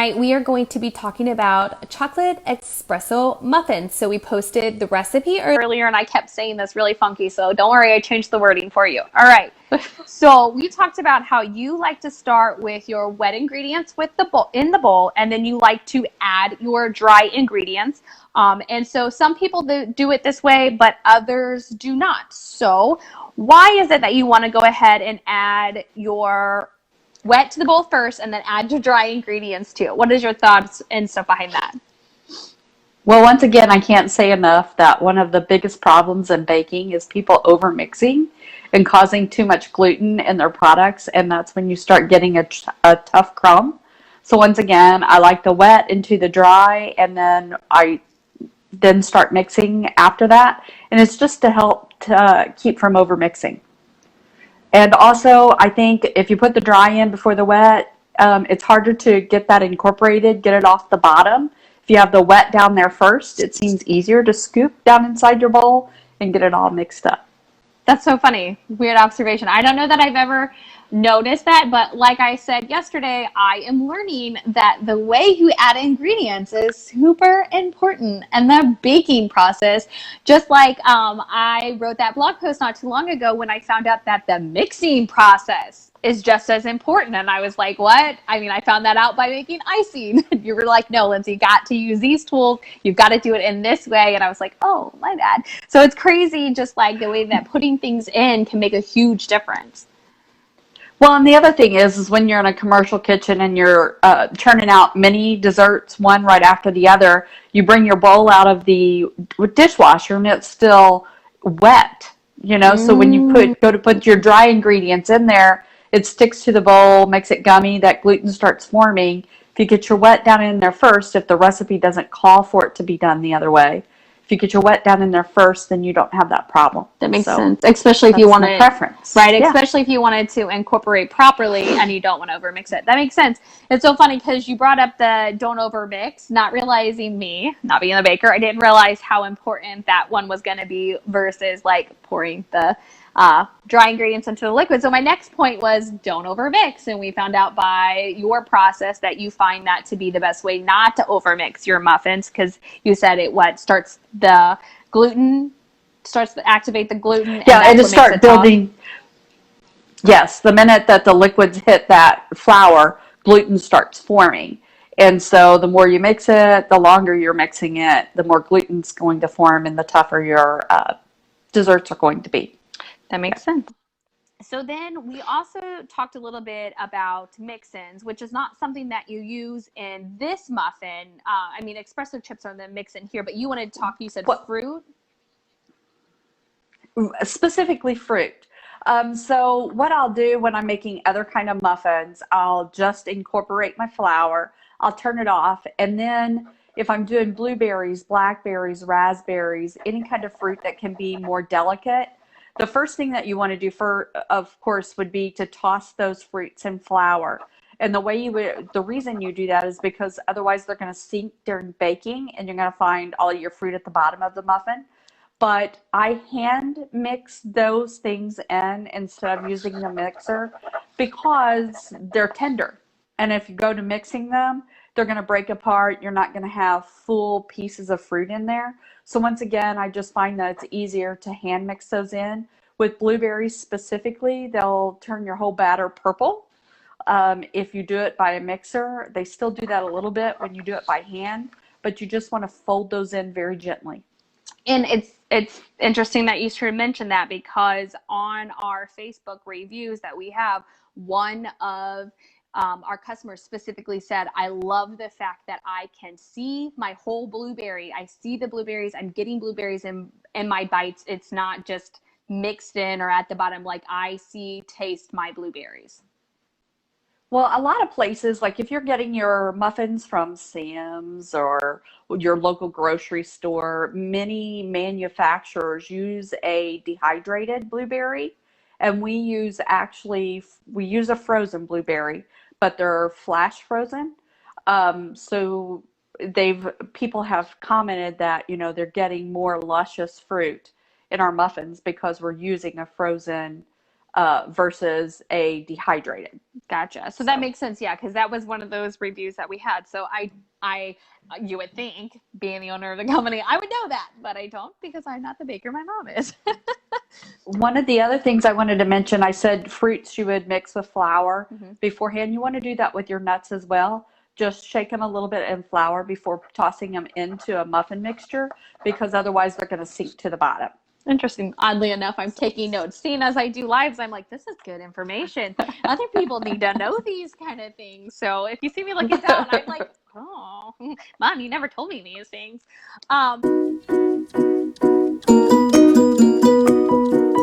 tonight we are going to be talking about chocolate espresso muffins. So we posted the recipe earlier and I kept saying this really funky, so don't worry, I changed the wording for you. All right. So we talked about how you like to start with your wet ingredients with the bowl, in the bowl, and then you like to add your dry ingredients. And so some people do it this way, but others do not. So why is it that you want to go ahead and add your wet to the bowl first and then add your dry ingredients to it? What is your thoughts and stuff behind that? Well, once again, I can't say enough that one of the biggest problems in baking is people over mixing and causing too much gluten in their products, and that's when you start getting a tough crumb. So once again, I like the wet into the dry, and then I then start mixing after that, and it's just to help to keep from over mixing. And also, I think if you put the dry in before the wet, it's harder to get that incorporated, get it off the bottom. If you have the wet down there first, it seems easier to scoop down inside your bowl and get it all mixed up. That's so funny. Weird observation. I don't know that I've ever noticed that, but like I said yesterday, I am learning that the way you add ingredients is super important, and the baking process, just like I wrote that blog post not too long ago when I found out that the mixing process is just as important. And I was like, what? I mean, I found that out by making icing. You were like, no, Lindsay, you got to use these tools. You've got to do it in this way. And I was like, oh, my bad. So it's crazy, just like the way that putting things in can make a huge difference. Well, and the other thing is when you're in a commercial kitchen and you're churning out many desserts, one right after the other, you bring your bowl out of the dishwasher and it's still wet, you know? So when you go to put your dry ingredients in there, it sticks to the bowl, makes it gummy, that gluten starts forming. If you get your wet down in there first, if the recipe doesn't call for it to be done the other way, if you get your wet down in there first, then you don't have that problem. That makes So sense, especially if you that's want my to, preference. right? Yeah. Especially if you wanted to incorporate properly and you don't want to overmix it. That makes sense. It's so funny because you brought up the don't overmix, not realizing me, not being a baker, I didn't realize how important that one was going to be versus like pouring the dry ingredients into the liquid. So my next point was don't overmix, and we found out by your process that you find that to be the best way not to overmix your muffins because you said it starts the gluten starts to activate the gluten, and Yeah, that's and to what makes start it tough. building, yes, the minute that the liquids hit that flour, gluten starts forming. And so the more you mix it, the longer you're mixing it, the more gluten's going to form and the tougher your desserts are going to be. That makes sense. So then we also talked a little bit about mix-ins, which is not something that you use in this muffin. I mean, espresso chips are the mix-in here, but you wanted to talk, you said What, fruit. specifically fruit. So what I'll do when I'm making other kind of muffins, I'll just incorporate my flour, I'll turn it off, and then if I'm doing blueberries, blackberries, raspberries, any kind of fruit that can be more delicate, the first thing that you want to do for, of course, would be to toss those fruits in flour. And the reason you do that is because otherwise they're going to sink during baking and you're going to find all your fruit at the bottom of the muffin. But I hand mix those things in instead of using the mixer because they're tender. And if you go to mixing them, they're going to break apart. You're not going to have full pieces of fruit in there. So once again, I just find that it's easier to hand mix those in. With blueberries specifically, they'll turn your whole batter purple. If you do it by a mixer, they still do that a little bit when you do it by hand, but you just want to fold those in very gently. And it's interesting that you should mention that because on our Facebook reviews that we have, one of our customers specifically said, I love the fact that I can see my whole blueberry. I see the blueberries. I'm getting blueberries in my bites. It's not just mixed in or at the bottom. Like I taste my blueberries. Well, a lot of places, like if you're getting your muffins from Sam's or your local grocery store, many manufacturers use a dehydrated blueberry, and we use a frozen blueberry, but they're flash frozen. So people have commented that, they're getting more luscious fruit in our muffins because we're using a frozen versus a dehydrated. Gotcha. So that makes sense. Yeah, because that was one of those reviews that we had. So you would think, being the owner of the company, I would know that, but I don't because I'm not the baker. My mom is. One of the other things I wanted to mention, I said fruits you would mix with flour beforehand. You want to do that with your nuts as well. Just shake them a little bit in flour before tossing them into a muffin mixture, because otherwise they're going to sink to the bottom. Interesting. Oddly enough, I'm taking notes. Seeing as I do lives, I'm like, this is good information. Other people need to know these kind of things. So if you see me looking down, I'm like, oh, Mom, you never told me these things.